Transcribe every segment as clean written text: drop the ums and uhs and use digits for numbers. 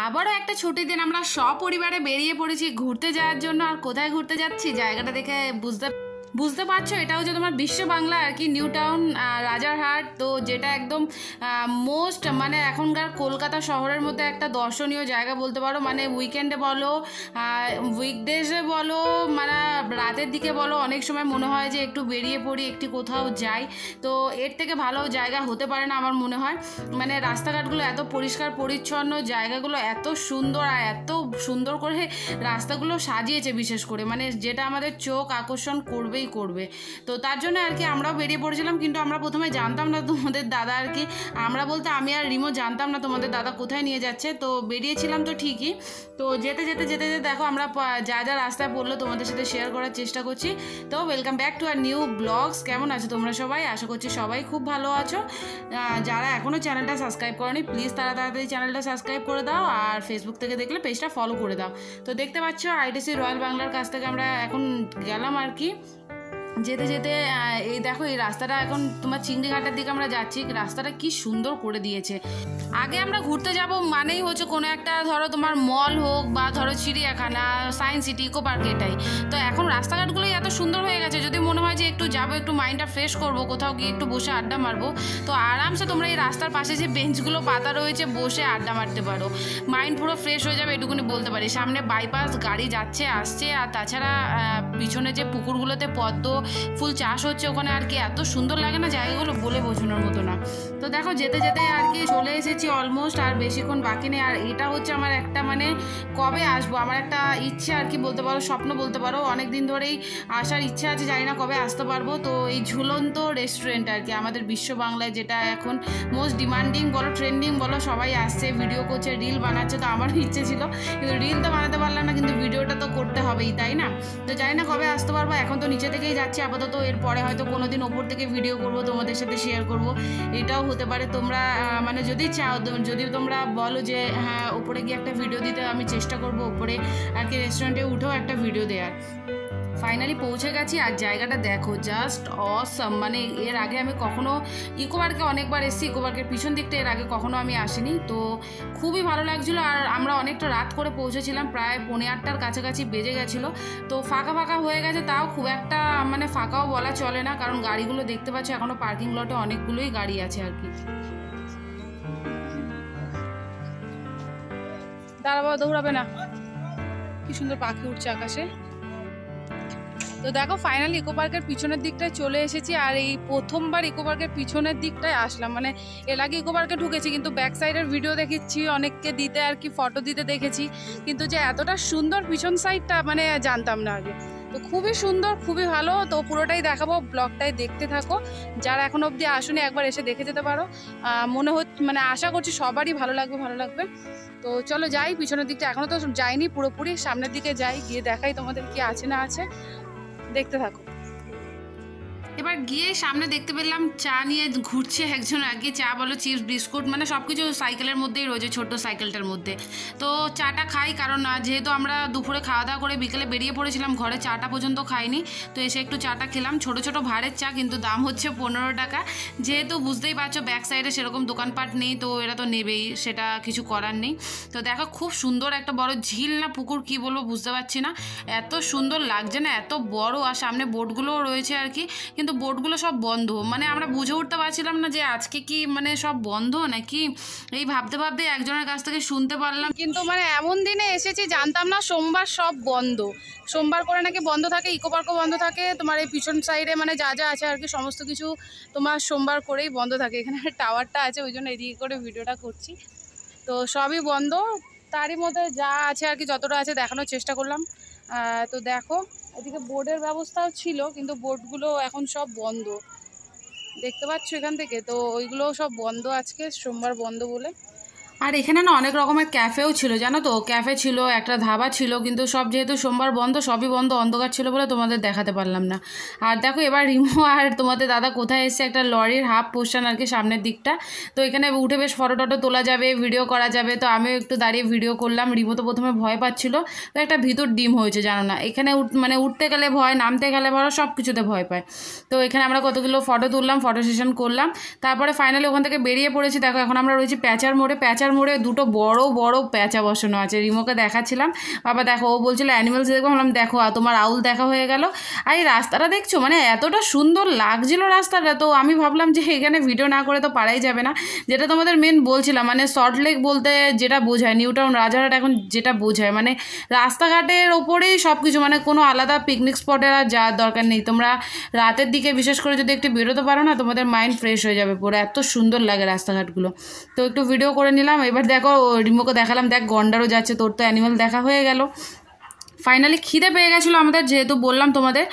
আবারও একটা ছুটির দিন আমরা সপরিবারে বেরিয়ে পড়েছি ঘুরতে যাওয়ার জন্য। আর কোথায় ঘুরতে যাচ্ছি জায়গাটা দেখে বুঝতে পারছো, এটা হচ্ছে তোমার বিশ্ব বাংলা আর কি, নিউ টাউন রাজারহাট। তো যেটা একদম মোস্ট মানে এখনকার কলকাতা শহরের মধ্যে একটা দর্শনীয় জায়গা বলতে পারো। মানে উইকেন্ডে বলো, উইকডেজে বলো, মানে রাতের দিকে বলো, অনেক সময় মনে হয় যে একটু বেরিয়ে পড়ি, একটু কোথাও যাই। তো এর থেকে ভালো জায়গা হতে পারে না আমার মনে হয়। মানে রাস্তাঘাটগুলো এত পরিষ্কার পরিচ্ছন্ন, জায়গাগুলো এত সুন্দর, আর এত সুন্দর করে রাস্তাগুলো সাজিয়েছে বিশেষ করে, মানে যেটা আমাদের চোখ আকর্ষণ করবেই করবে। তো তার জন্য আর কি আমরাও বেরিয়ে পড়েছিলাম, কিন্তু আমরা প্রথমে জানতাম না তোমাদের দাদা আর কি, আমরা বলতে আমি আর রিমো জানতাম না তোমাদের দাদা কোথায় নিয়ে যাচ্ছে। তো বেরিয়েছিলাম তো ঠিকই, তো যেতে যেতে যেতে যেতে দেখো আমরা যা যা রাস্তায় পড়লো তোমাদের সাথে শেয়ার করার চেষ্টা করছি। তো welcome back to our new blogs. কেমন আছো তোমরা সবাই? আশা করছি সবাই খুব ভালো আছো। যারা এখনও চ্যানেলটা সাবস্ক্রাইব করনি প্লিজ তাড়াতাড়ি চ্যানেলটা সাবস্ক্রাইব করে দাও, আর ফেসবুক থেকে দেখলে পেজটা ফলো করে দাও। তো দেখতে পাচ্ছ আইটিসি রয়্যাল বাংলার কাছ থেকে আমরা এখন গেলাম আর কি। যেতে যেতে এই দেখো এই রাস্তাটা এখন তোমার চিংড়িঘাটের দিকে আমরা যাচ্ছি। রাস্তাটা কি সুন্দর করে দিয়েছে। আগে আমরা ঘুরতে যাব মানেই হচ্ছে কোনো একটা ধরো তোমার মল হোক বা ধরো চিড়িয়াখানা, সায়েন্স সিটি, ইকো পার্ক, এটাই। তো এখন রাস্তাঘাটগুলোই এত সুন্দর হয়ে গেছে, যদি মনে হয় যে একটু যাবো, একটু মাইন্ডটা ফ্রেশ করবো, কোথাও গিয়ে একটু বসে আড্ডা মারবো, তো আরামসে তোমরা এই রাস্তার পাশে যে বেঞ্চগুলো পাতা রয়েছে বসে আড্ডা মারতে পারো। মাইন্ড পুরো ফ্রেশ হয়ে যাবে, এটুকুনি বলতে পারি। সামনে বাইপাস, গাড়ি যাচ্ছে আসছে, আর তাছাড়া পিছনে যে পুকুরগুলোতে পদ্ম ফুল চাষ হচ্ছে ওখানে আর কি, এত সুন্দর লাগে না জায়গাগুলো, বলে বোঝানোর মতো না। তো দেখো যেতে যেতে আর কি চলে এসেছি অলমোস্ট, আর বেশিক্ষণ বাকি নেই। আর এটা হচ্ছে আমার একটা মানে কবে আসবো, আমার একটা ইচ্ছে আর কি বলতে পারো, স্বপ্ন বলতে পারো। অনেক দিন ধরেই আসার ইচ্ছা আছে, জানি না কবে আসতে পারবো। তো এই ঝুলন্ত রেস্টুরেন্ট আর কি আমাদের বিশ্ব বাংলায়, যেটা এখন মোস্ট ডিমান্ডিং বলো, ট্রেন্ডিং বলো, সবাই আসছে, ভিডিও করছে, রিল বানাচ্ছে। তো আমারও ইচ্ছে ছিল, কিন্তু রিল তো বানাতে পারলাম না, কিন্তু ভিডিওটা তো করতে হবেই, তাই না? তো জানি না কবে আসতে পারবো। এখন তো নিচে থেকেই যাচ্ছি আপাতত, এরপরে হয়তো কোনোদিন ওপর থেকে ভিডিও করবো, তোমাদের সাথে শেয়ার করব, এটাও হতে পারে। তোমরা মানে যদি চাও, যদি তোমরা বলো যে হ্যাঁ ওপরে গিয়ে একটা ভিডিও দিতে, আমি চেষ্টা করবো ওপরে আর কি রেস্টুরেন্টে উঠেও একটা ভিডিও দেওয়ার। ফাইনালি পৌঁছে গেছি, আর জায়গাটা দেখো জাস্ট অসম। মানে এর আগে আমি কখনো ইকো পার্কে অনেকবার এসেছি, ইকো পার্কের পিছন দিকটা এর আগে কখনো আমি আসিনি। তো খুবই ভালো লাগছিলো। আর আমরা অনেকটা রাত করে পৌঁছেছিলাম, প্রায় 8:30টার কাছাকাছি বেজে গেছিলো। তো ফাঁকা ফাঁকা হয়ে গেছে, তাও খুব একটা মানে ফাঁকাও বলা চলে না, কারণ গাড়িগুলো দেখতে পাচ্ছ এখনও পার্কিং লটে অনেকগুলোই গাড়ি আছে আর কি। দাঁড়াবো, দৌড়াবে না। কি সুন্দর পাখি উঠছে আকাশে। তো দেখো ফাইনালি ইকো পার্কের পিছনের দিকটায় চলে এসেছি, আর এই প্রথমবার ইকো পার্কের পিছনের দিকটায় আসলাম। মানে এর আগে ইকো পার্কে ঢুকেছি, কিন্তু ব্যাক সাইডের ভিডিও দেখেছি অনেককে দিতে আর কি, ফটো দিতে দেখেছি, কিন্তু যে এতটা সুন্দর পিছন সাইডটা মানে জানতাম না আগে। তো খুবই সুন্দর, খুবই ভালো। তো পুরোটাই দেখাবো, ব্লগটাই দেখতে থাকো। যারা এখন অবধি আসুনি একবার এসে দেখে যেতে পারো। মনে হচ্ছে মানে আশা করছি সবারই ভালো লাগবে, ভালো লাগবে। তো চলো যাই পিছনের দিকটা, এখনও তো যাইনি পুরোপুরি, সামনের দিকে যাই, গিয়ে দেখাই তোমাদের কি আছে না আছে, দেখতে থাকো। এবার গিয়ে সামনে দেখতে পেলাম চা নিয়ে ঘুরছে একজন আর কি, চা বলো, চিপস, বিস্কুট, মানে সব কিছু সাইকেলের মধ্যেই রয়েছে, ছোট্ট সাইকেলটার মধ্যে। তো চাটা খাই, কারণ যেহেতু আমরা দুপুরে খাওয়া দাওয়া করে বিকেলে বেরিয়ে পড়েছিলাম, ঘরে চাটা পর্যন্ত খাইনি। তো এসে একটু চাটা খেলাম, ছোটো ছোটো ভাঁড়ের চা, কিন্তু দাম হচ্ছে 15 টাকা। যেহেতু বুঝতেই পারছো ব্যাক সাইডে সেরকম দোকানপাট নেই, তো এরা তো নেবেই, সেটা কিছু করার নেই। তো দেখো খুব সুন্দর একটা বড় ঝিল না পুকুর কি বলবো বুঝতে পারছি না, এত সুন্দর লাগছে না, এত বড়। আর সামনে বোটগুলোও রয়েছে আর কি, কিন্তু বোটগুলো সব বন্ধ। মানে আমরা বুঝে উঠতে পারছিলাম না যে আজকে কি মানে সব বন্ধ নাকি, এই ভাবতে ভাবতে একজনের কাছ থেকে শুনতে পারলাম। কিন্তু মানে এমন দিনে এসেছি জানতাম না সোমবার সব বন্ধ, সোমবার করে নাকি বন্ধ থাকে, ইকো পার্কও বন্ধ থাকে, তোমার এই পিছন সাইডে মানে যা যা আছে আর কি সমস্ত কিছু তোমার সোমবার করেই বন্ধ থাকে। এখানে টাওয়ারটা আছে, ওই জন্য এদিকে করে ভিডিওটা করছি। তো সবই বন্ধ, তারই মধ্যে যা আছে আর কি, যতটা আছে দেখানোর চেষ্টা করলাম। তো দেখো এদিকে বোর্ডের ব্যবস্থাও ছিল, কিন্তু বোর্ডগুলো এখন সব বন্ধ, দেখতে পাচ্ছ এখান থেকে। তো ওইগুলোও সব বন্ধ, আজকে সোমবার বন্ধ বলে। আর এখানে না অনেক রকমের ক্যাফেও ছিল, জানো তো, ক্যাফে ছিল, একটা ধাবা ছিল, কিন্তু সব যেহেতু সোমবার বন্ধ, সবই বন্ধ, অন্ধকার ছিল বলে তোমাদের দেখাতে পারলাম না। আর দেখো এবার রিমো আর তোমাদের দাদা কোথায় এসছে, একটা লরির হাফ পোর্শন আর কি সামনের দিকটা। তো এখানে উঠে বেশ ফটো টটো তোলা যাবে, ভিডিও করা যাবে। তো আমিও একটু দাঁড়িয়ে ভিডিও করলাম। রিমো তো প্রথমে ভয় পাচ্ছিল, তো একটা ভিতর ডিম হয়েছে জানো না, এখানে মানে উঠতে গেলে ভয়, নামতে গেলে ভয়, সব কিছুতে ভয় পায়। তো এখানে আমরা কতগুলো ফটো তুললাম, ফটো সেশন করলাম, তারপরে ফাইনালি ওখান থেকে বেরিয়ে পড়েছি। দেখো এখন আমরা রয়েছি প্যাচার মোড়ে। প্যাচার রাস্তার মোড়ে দুটো বড় বড় প্যাঁচা বসানো আছে। রিমোকে দেখাচ্ছিলাম, বাবা দেখো, ও বলছিল অ্যানিমেলস দেখবো, বললাম দেখো তোমার আউল দেখা হয়ে গেল। আর এই রাস্তাটা দেখছো মানে এতটা সুন্দর লাগছিল রাস্তাটা, তো আমি ভাবলাম যে এখানে ভিডিও না করে তো পারাই যাবে না। যেটা তোমাদের মেন বলছিলাম, মানে সল্টলেক বলতে যেটা বোঝায়, নিউ টাউন রাজারহাট এখন যেটা বোঝায়, মানে রাস্তাঘাটের ওপরেই সব কিছু, মানে কোনো আলাদা পিকনিক স্পটের আর যাওয়ার দরকার নেই। তোমরা রাতের দিকে বিশেষ করে যদি একটু বেরোতে পারো না, তোমাদের মাইন্ড ফ্রেশ হয়ে যাবে পুরো, এত সুন্দর লাগে রাস্তাঘাটগুলো। তো একটু ভিডিও করে নিলাম। এবার দেখো রিমোকে দেখালাম, দেখ গন্ডারও যাচ্ছে, তোর তো অ্যানিমেল দেখা হয়ে গেল। ফাইনালি খিদে পেয়ে গেছিলো আমাদের, যেহেতু বললাম তোমাদের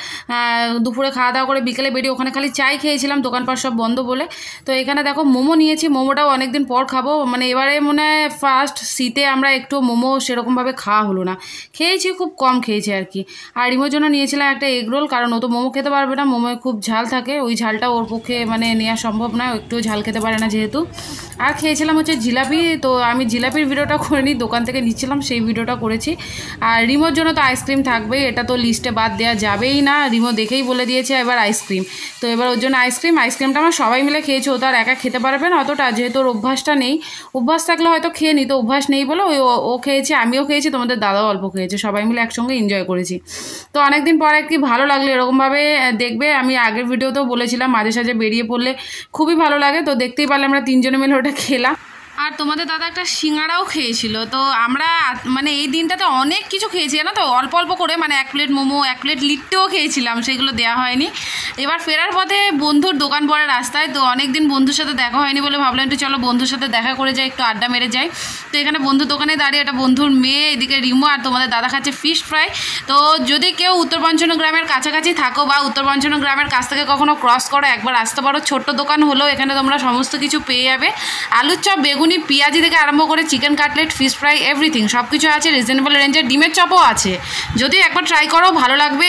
দুপুরে খাওয়া দাওয়া করে বিকেলে বেরিয়ে ওখানে খালি চাই খেয়েছিলাম, দোকানপাট সব বন্ধ বলে। তো এখানে দেখো মোমো নিয়েছি, মোমোটাও অনেকদিন পর খাবো, মানে এবারে মনে হয় ফার্স্ট শীতে আমরা একটু মোমো সেরকমভাবে খাওয়া হলো না, খেয়েছি খুব কম খেয়েছি আর কি। আর রিমোর জন্য নিয়েছিলাম একটা এগ রোল, কারণ ও তো মোমো খেতে পারবে না, মোমোয় খুব ঝাল থাকে, ওই ঝালটা ওর পক্ষে মানে নেওয়া সম্ভব না, একটু ঝাল খেতে পারে না যেহেতু। আর খেয়েছিলাম হচ্ছে জিলাপি, তো আমি জিলাপির ভিডিওটা করে নিই, দোকান থেকে নিচ্ছিলাম সেই ভিডিওটা করেছি। আর রিমোর জন্য তো আইসক্রিম থাকবেই, এটা তো লিস্টে বাদ দেওয়া যাবেই না, রিমো দেখেই বলে দিয়েছে এবার আইসক্রিম। তো এবার ওর জন্য আইসক্রিমটা আমরা সবাই মিলে খেয়েছি, ও তো আর একা খেতে পারবে না অতটা, যেহেতু ওর অভ্যাসটা নেই, অভ্যাস থাকলে হয়তো খেয়ে নিত, অভ্যাস নেই বলে ও খেয়েছে, আমিও খেয়েছি, তোমাদের দাদাও অল্প খেয়েছে, সবাই মিলে একসঙ্গে এনজয় করেছি। তো অনেকদিন পর একটি ভালো লাগলো এরকমভাবে দেখবে, আমি আগের ভিডিওতেও বলেছিলাম মাঝে সাঝে বেরিয়ে পড়লে খুবই ভালো লাগে। তো দেখতেই পারলে আমরা তিনজনে মিলে ওটা খেলাম। আর তোমাদের দাদা একটা সিঙ্গাড়াও খেয়েছিল। তো আমরা মানে এই দিনটাতে অনেক কিছু খেয়েছি না, তো অল্প অল্প করে, মানে 1 প্লেট মোমো, 1 প্লেট লিট্টিও খেয়েছিলাম, সেগুলো দেওয়া হয়নি। এবার ফেরার পথে বন্ধুর দোকান পড়ে রাস্তায়, তো অনেক দিন বন্ধুর সাথে দেখা হয়নি বলে ভাবলাম একটু চলো বন্ধুর সাথে দেখা করে যাই, একটু আড্ডা মেরে যাই। তো এখানে বন্ধুর দোকানে দাঁড়িয়ে একটা বন্ধুর মেয়ে, এদিকে রিমো আর তোমাদের দাদা খাচ্ছে ফিশ ফ্রাই। তো যদি কেউ উত্তর পঞ্চন গ্রামের কাছাকাছি থাকো বা উত্তর পঞ্চন গ্রামের কাছ থেকে কখনো ক্রস করো, একবার আসতে পারো, ছোট্ট দোকান হলেও এখানে তোমরা সমস্ত কিছু পেয়ে যাবে। আলুর চপ, বেগুনি, পেঁয়াজি থেকে আরম্ভ করে chicken cutlet, fish fry, everything সব কিছু আছে রিজনেবল রেঞ্জের, ডিমের চপও আছে, যদি একবার ট্রাই করো ভালো লাগবে।